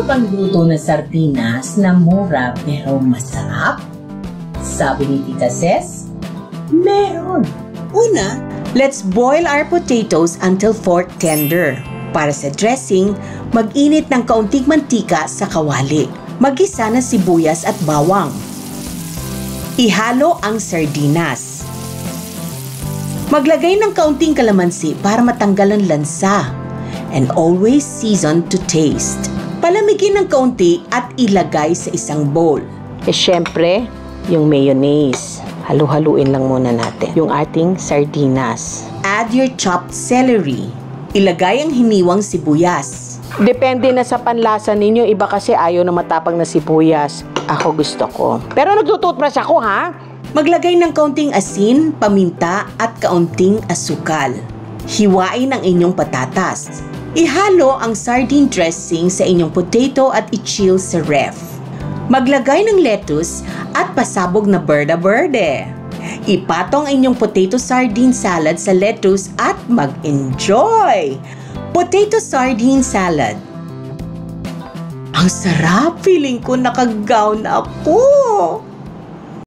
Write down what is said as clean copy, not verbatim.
Meron bang luto na sardinas na mura pero masarap? Sabi ni Tita Ces, meron. Una, let's boil our potatoes until fork tender. Para sa dressing, mag-init ng kaunting mantika sa kawali. Mag-isa ng sibuyas at bawang. Ihalo ang sardinas. Maglagay ng kaunting kalamansi para matanggal ang lansa. And always season to taste. Palamigin ng kaunti at ilagay sa isang bowl. Syempre, yung mayonnaise. Halu-haluin lang muna natin yung ating sardinas. Add your chopped celery. Ilagay ang hiniwang sibuyas. Depende na sa panlasa ninyo. Iba kasi ayaw na matapang na sibuyas. Ako gusto ko. Pero nagtututbrush ako, ha? Maglagay ng kaunting asin, paminta at kaunting asukal. Hiwain ang inyong patatas. Ihalo ang sardine dressing sa inyong potato at i-chill sa ref. Maglagay ng lettuce at pasabog na berde-berde. Ipatong inyong potato sardine salad sa lettuce at mag-enjoy! Potato sardine salad. Ang sarap! Feeling ko nakagaw na ako!